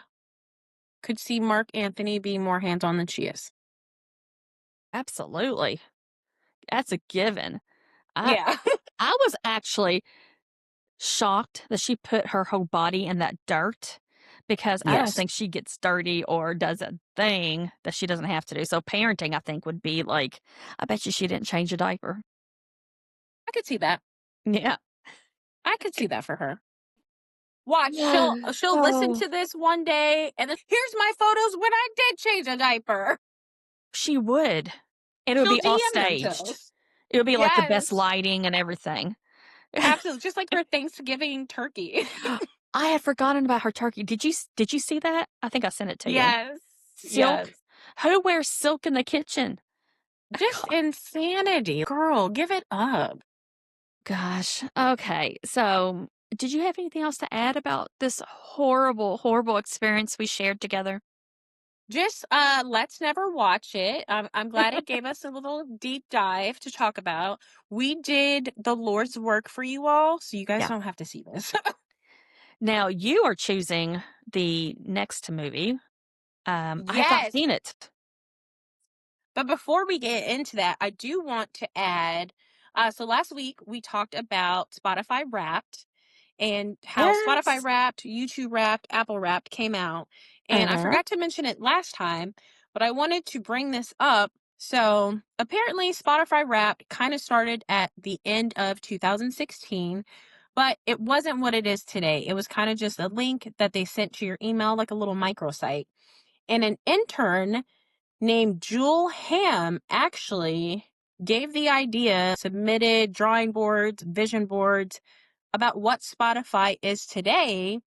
could see Mark Anthony being more hands-on than she is. Absolutely. That's a given. I Yeah. I was actually shocked that she put her whole body in that dirt because I don't Yes. think she gets dirty or does a thing that she doesn't have to do. So parenting, I think, would be like, I bet you she didn't change a diaper. I could see that. Yeah. I could see that for her. Watch, she'll listen Oh. to this one day and then here's my photos when I did change a diaper. She would. And it would She'll be all DM them to staged. us. It would be like the best Yes. lighting and everything. Absolutely. Just like her Thanksgiving turkey. I had forgotten about her turkey. Did you see that? I think I sent it to you. Yes. Silk? Yes. Who wears silk in the kitchen? Just insanity. Girl, give it up. Gosh. Okay. So, did you have anything else to add about this horrible, horrible experience we shared together? Just let's never watch it. I'm glad it gave us a little deep dive to talk about. We did the Lord's work for you all, so you guys Yeah. don't have to see this. Now you are choosing the next movie. I have not Yes. seen it. But before we get into that, I do want to add so last week we talked about Spotify Wrapped and how Spotify Yes. Wrapped, YouTube Wrapped, Apple Wrapped came out. And I Uh-huh. forgot to mention it last time, but I wanted to bring this up. So apparently, Spotify Wrapped kind of started at the end of 2016, but it wasn't what it is today. It was kind of just a link that they sent to your email, like a little microsite. And an intern named Jewel Ham actually gave the idea, submitted drawing boards, vision boards about what Spotify is today.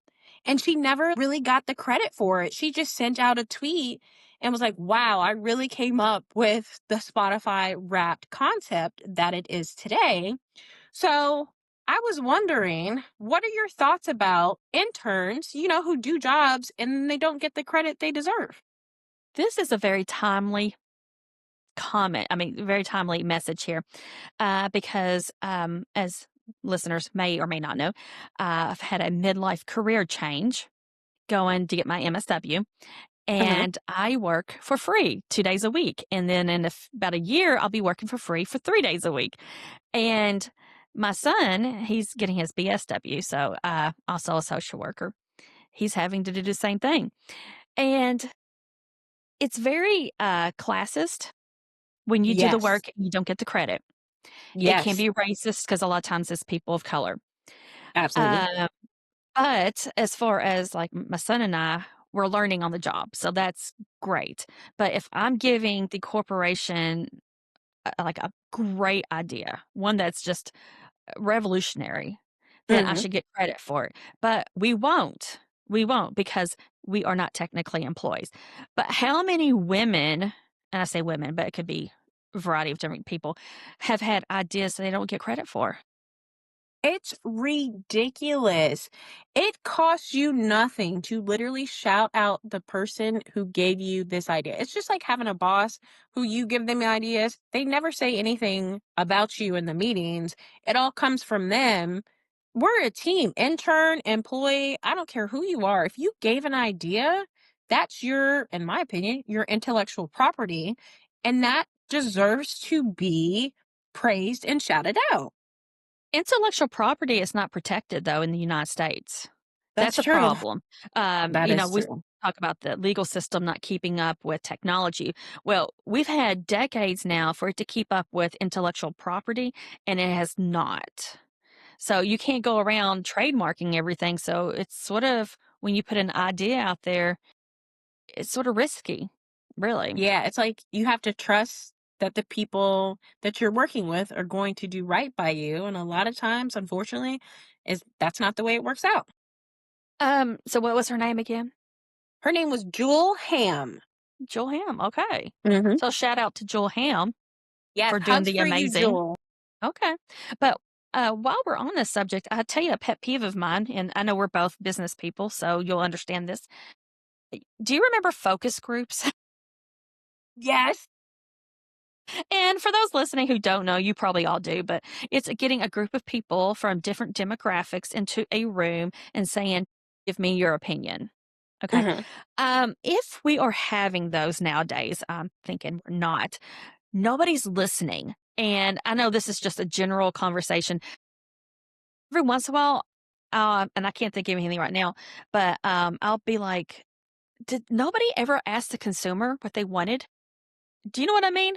And she never really got the credit for it. She just sent out a tweet and was like, wow, I really came up with the Spotify wrapped concept that it is today. So I was wondering, what are your thoughts about interns, who do jobs and they don't get the credit they deserve? This is a very timely comment. I mean, very timely message here, because as listeners may or may not know, I've had a midlife career change going to get my MSW. Hmm. And I work for free 2 days a week. And then in about a year, I'll be working for free for 3 days a week. And my son, he's getting his BSW. So, also a social worker. He's having to do the same thing. And it's very classist when you do the Yes. work and you don't get the credit. It can Yes. be racist because a lot of times it's people of color. Absolutely. Uh, but as far as like my son and I, we're learning on the job. So that's great. But if I'm giving the corporation like a great idea, one that's just revolutionary, then I Hmm. should get credit for it. But we won't. We won't because we are not technically employees. But how many women, and I say women, but it could be a variety of different people, have had ideas that they don't get credit for? It's ridiculous. It costs you nothing to literally shout out the person who gave you this idea. It's just like having a boss who you give them ideas. They never say anything about you in the meetings. It all comes from them. We're a team, intern, employee. I don't care who you are. If you gave an idea, that's your, in my opinion, your intellectual property. And that deserves to be praised and shouted out. Intellectual property is not protected, though, in the United States. That's That's a true. problem. That is We true. talk about the legal system not keeping up with technology. Well, we've had decades now for it to keep up with intellectual property, and it has not. So you can't go around trademarking everything. So it's sort of when you put an idea out there, it's sort of risky, really. Yeah, it's like you have to trust that the people that you're working with are going to do right by you, and a lot of times, unfortunately, is that's not the way it works out. So what was her name again? Her name was Jewel Ham. Joel Ham. Okay. Hmm. So shout out to Joel Ham Yes, for doing hugs the for you, amazing. Jewel. Okay. But while we're on this subject, I'll tell you a pet peeve of mine, and I know we're both business people, so you'll understand this. Do you remember focus groups? Yes. And for those listening who don't know, you probably all do, but it's getting a group of people from different demographics into a room and saying, give me your opinion. Okay. Hmm. If we are having those nowadays, I'm thinking we're not, nobody's listening. And I know this is just a general conversation. Every once in a while, and I can't think of anything right now, but I'll be like, did nobody ever ask the consumer what they wanted? Do you know what I mean?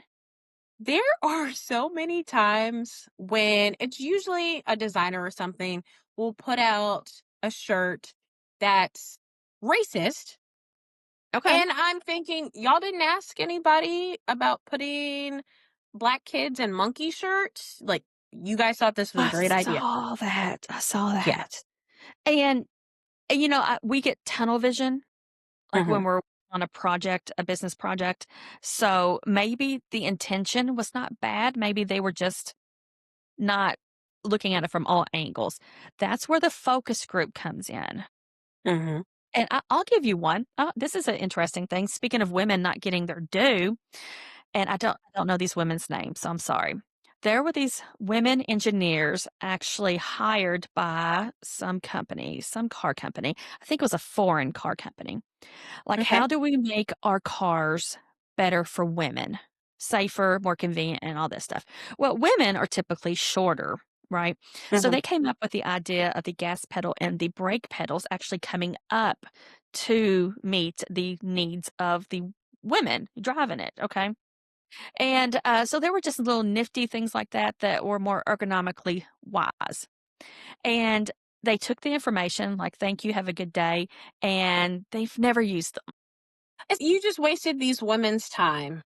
There are so many times when it's usually a designer or something will put out a shirt that's racist. Okay. And I'm thinking, y'all didn't ask anybody about putting black kids in monkey shirts? Like, you guys thought this was a I great idea. saw that. I saw Yeah. that. And, we get tunnel vision, like when Mhm. we're on a project, a business project. So maybe the intention was not bad. Maybe they were just not looking at it from all angles. That's where the focus group comes in. Mhm. And I'll give you one. This is an interesting thing. Speaking of women not getting their due, and I don't know these women's names, so I'm sorry. There were these women engineers actually hired by some company, some car company. I think it was a foreign car company. Like, Okay. how do we make our cars better for women? Safer, more convenient, and all this stuff. Well, women are typically shorter, right? So Mhm. they came up with the idea of the gas pedal and the brake pedals actually coming up to meet the needs of the women driving it. Okay. And, so there were just little nifty things like that that were more ergonomically wise. And they took the information, like, "Thank you, have a good day," and they've never used them. You just wasted these women's time.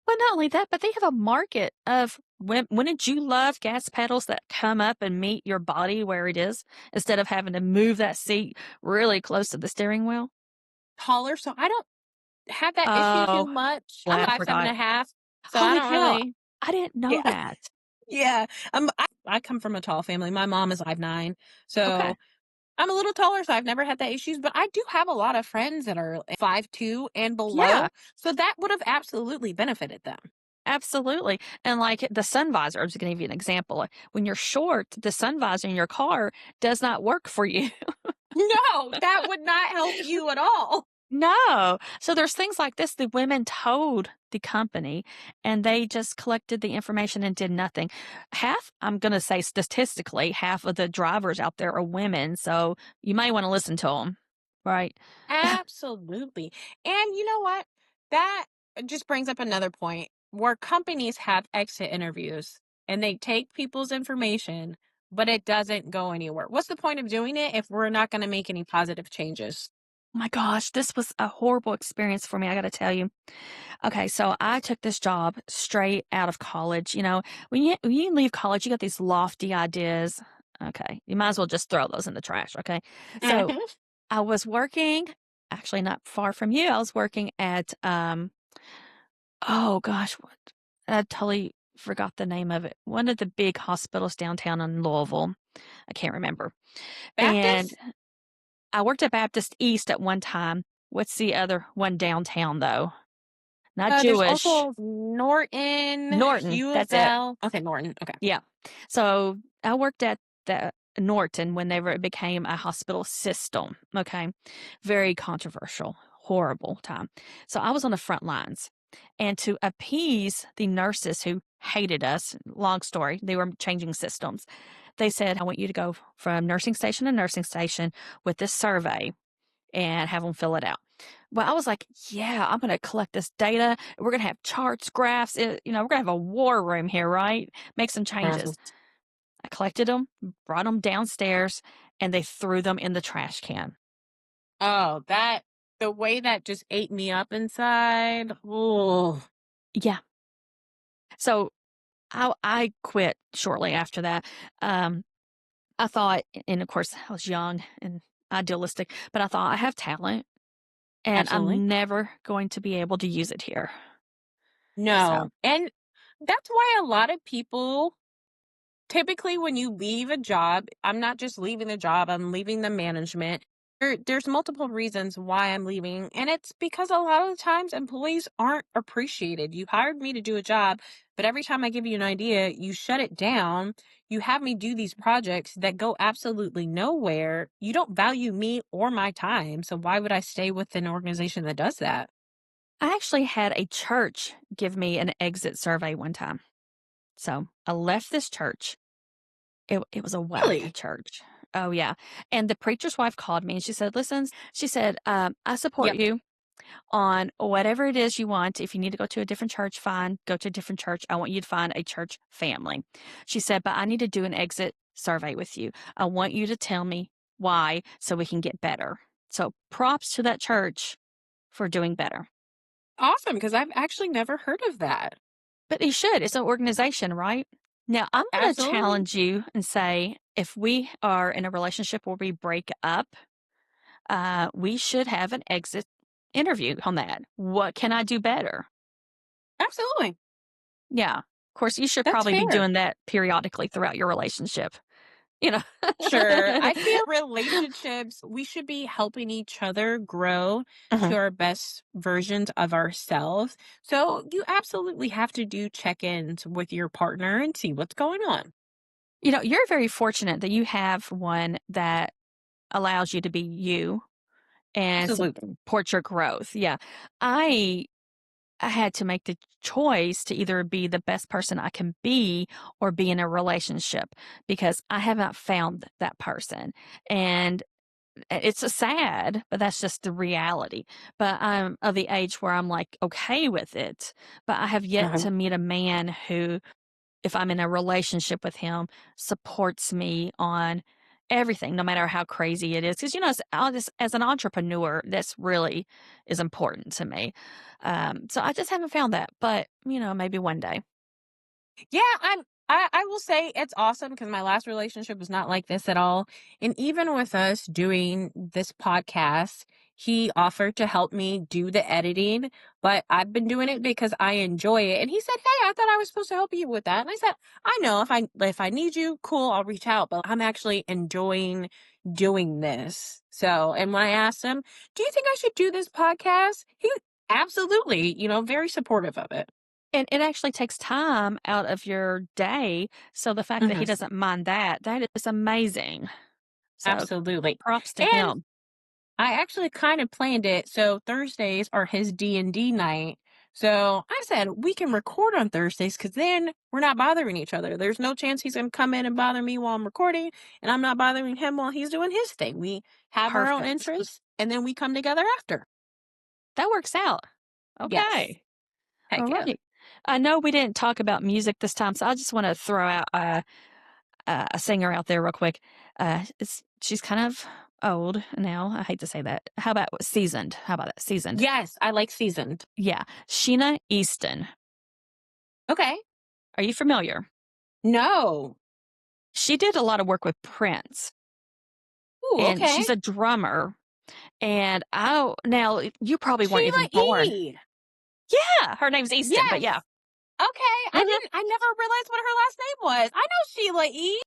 Well, not only that, but they have a market of wouldn't you love gas pedals that come up and meet your body where it is instead of having to move that seat really close to the steering wheel? Taller, so I don't have that issue too Oh, much. I'm glad I 5'7" forgot. and a half, so I Holy don't cow, really. I didn't know Yeah. that. Yeah. I come from a tall family. My mom is 5'9", Okay. so I'm a little taller, so I've never had that issues, but I do have a lot of friends that are 5'2" and Yeah, below, so that would have absolutely benefited them. absolutely, and, like, the sun visor, I'm just gonna give you an example, when you're short, the sun visor in your car does not work for you. No, that would not help you at all. No. So there's things like this. The women told the company and they just collected the information and did nothing. Half, I'm going to say statistically, half of the drivers out there are women. So you may want to listen to them. Right. Absolutely. And you know what? That just brings up another point where companies have exit interviews and they take people's information, but it doesn't go anywhere. What's the point of doing it if we're not going to make any positive changes? Oh my gosh, this was a horrible experience for me. I got to tell you. Okay, so I took this job straight out of college. You know, when you leave college, you got these lofty ideas. Okay, you might as well just throw those in the trash. Okay, so Mhm. I was working actually not far from you. I was working at, oh gosh, what I totally forgot the name of it. One of the big hospitals downtown in Louisville. I can't remember. And Baptist? I worked at Baptist East at one time. What's the other one downtown though? Not There's Jewish. also Norton, Norton, U of that's it. L. Okay, Norton. Okay. Yeah. So I worked at the Norton whenever it became a hospital system. Okay. Very controversial, horrible time. So I was on the front lines. And to appease the nurses who hated us, long story, they were changing systems. They said, I want you to go from nursing station to nursing station with this survey and have them fill it out. Well, I was like, yeah, I'm going to collect this data. We're going to have charts, graphs. We're going to have a war room here, right? Make some Mhm. changes. I collected them, brought them downstairs, and they threw them in the trash can. Oh, the way that just ate me up inside. Oh, Yeah. So I quit shortly after that. Um, I thought, and of course, I was young and idealistic, but I thought I have talent and absolutely. I'm never going to be able to use it here. So No. And that's why a lot of people typically when you leave a job, I'm not just leaving the job, I'm leaving the management. There's multiple reasons why I'm leaving, and it's because a lot of the times employees aren't appreciated. You hired me to do a job, but every time I give you an idea, you shut it down. You have me do these projects that go absolutely nowhere. You don't value me or my time. So why would I stay with an organization that does that? I actually had a church give me an exit survey one time. So I left this church. It was a whack Really? church. Oh yeah. And the preacher's wife called me and she said, listen, she said, I support Yep. you on whatever it is you want. If you need to go to a different church, fine, go to a different church. I want you to find a church family. She said, but I need to do an exit survey with you. I want you to tell me why so we can get better. So props to that church for doing better. Awesome, because I've actually never heard of that. But you should. It's an organization, right? Now, I'm going to Absolutely. challenge you and say if we are in a relationship where we break up, we should have an exit interview on that. What can I do better? Absolutely. Yeah. Of course, you should That's probably be fair. doing that periodically throughout your relationship. You know? Sure. I feel relationships, we should be helping each other grow Mhm. to our best versions of ourselves. So you absolutely have to do check ins with your partner and see what's going on. You're very fortunate that you have one that allows you to be you and Absolutely. support your growth. Yeah. I I had to make the choice to either be the best person I can be or be in a relationship because I have not found that person. And it's a sad, but that's just the reality. But I'm of the age where I'm, like, okay with it, but I have yet Uh-huh. to meet a man who, if I'm in a relationship with him, supports me on everything, no matter how crazy it is. Because I'll just as an entrepreneur, this really is important to me. So I just haven't found that, but, maybe one day. Yeah, I will say it's awesome because my last relationship was not like this at all. And even with us doing this podcast, he offered to help me do the editing, but I've been doing it because I enjoy it. And he said, "Hey, I thought I was supposed to help you with that." And I said, "I know if I need you, cool, I'll reach out, but I'm actually enjoying doing this." So, and when I asked him, "Do you think I should do this podcast?" He absolutely, very supportive of it. And it actually takes time out of your day, so the fact that he Mhm. doesn't mind that is amazing. So, Absolutely. props to And him. I actually kind of planned it so Thursdays are his D&D night. So I said we can record on Thursdays because then we're not bothering each other. There's no chance he's going to come in and bother me while I'm recording, and I'm not bothering him while he's doing his thing. We have our own Perfect. interests, and then we come together after. That works out. Yes. Okay. Heck yeah. Alright. I know we didn't talk about music this time, so I just wanna throw out a singer out there real quick. She's kind of old now, I hate to say that. How about seasoned? How about that? Seasoned. Yes, I like seasoned. Yeah. Sheena Easton. Okay. Are you familiar? No. She did a lot of work with Prince, Ooh, and okay. she's a drummer, and now you probably weren't Sheila even born. E. Yeah, her name's Easton, but yeah. Yes. Okay. Mhm. I never realized what her last name was. I know Sheila E.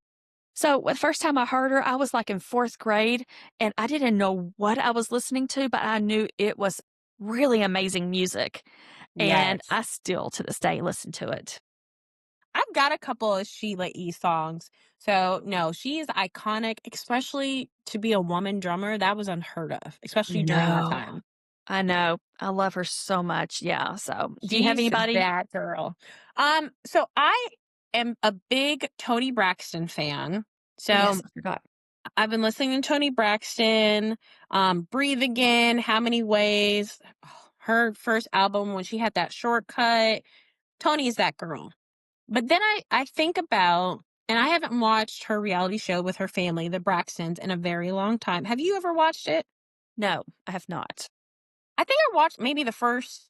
So, the first time I heard her, I was, like, in 4th grade, and I didn't know what I was listening to, but I knew it was really amazing music, and Yes. I still, to this day, listen to it. I've got a couple of Sheila E. songs. So, no, she is iconic, especially to be a woman drummer. That was unheard of, I especially during that know. time. I know. I love her so much, yeah, so do you have She's anybody? that girl. So I am a big Tony Braxton fan. Yes, So I forgot. I've been listening to Tony Braxton, Breathe Again, How Many Ways, her first album when she had that shortcut. Tony's that girl. But then I think about, and I haven't watched her reality show with her family, the Braxtons, in a very long time. Have you ever watched it? No, I have not. I think I watched maybe the first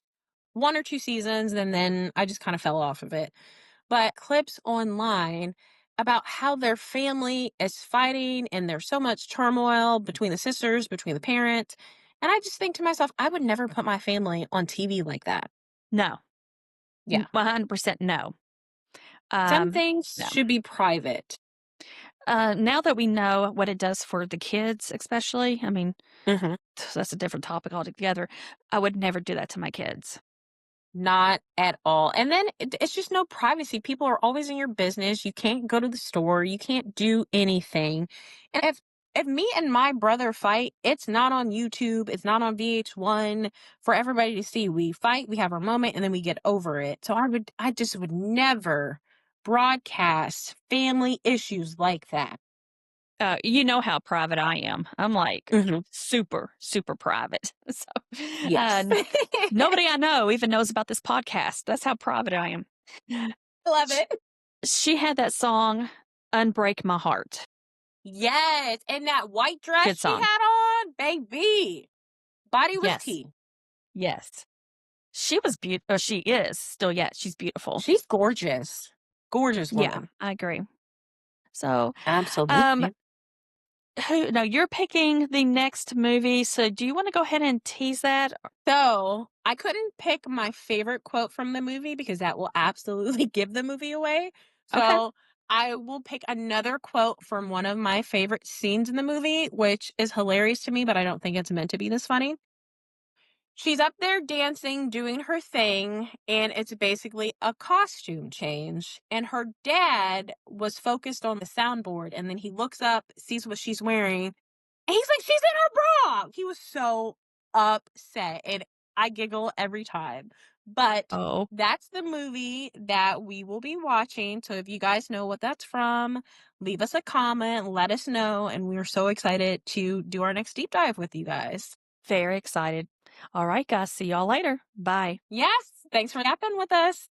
one or two seasons, and then I just kind of fell off of it. But clips online about how their family is fighting and there's so much turmoil between the sisters, between the parents. And I just think to myself, I would never put my family on TV like that. No. Yeah. 100% no. Some things No. should be private. Now that we know what it does for the kids, especially, I mean, Mhm. that's a different topic altogether. I would never do that to my kids. Not at all. And then it's just no privacy. People are always in your business. You can't go to the store. You can't do anything. And if me and my brother fight, it's not on YouTube. It's not on VH1 for everybody to see. We fight, we have our moment, and then we get over it. So I just would never broadcast family issues like that. You know how private I am. I'm like Hmm. super, super private. So, Yes. nobody I know even knows about this podcast. That's how private I am. Love Sh- it. She had that song, Unbreak My Heart. Yes. And that white dress Good she song. had on, baby. Body was Yes. tea. Yes. She was beautiful. She is still, yet. She's beautiful. She's gorgeous. Gorgeous Yeah, woman. I agree. So, um, Absolutely. no, you're picking the next movie. So, do you want to go ahead and tease that? So, I couldn't pick my favorite quote from the movie because that will absolutely give the movie away. Okay. So, I will pick another quote from one of my favorite scenes in the movie, which is hilarious to me, but I don't think it's meant to be this funny. She's up there dancing, doing her thing, and it's basically a costume change. And her dad was focused on the soundboard, and then he looks up, sees what she's wearing, and he's like, "She's in her bra!" He was so upset, and I giggle every time. But Oh, that's the movie that we will be watching. So if you guys know what that's from, leave us a comment, let us know. And we're so excited to do our next deep dive with you guys. very excited. All right, guys. See y'all later. Bye. Yes. Thanks for yapping with us.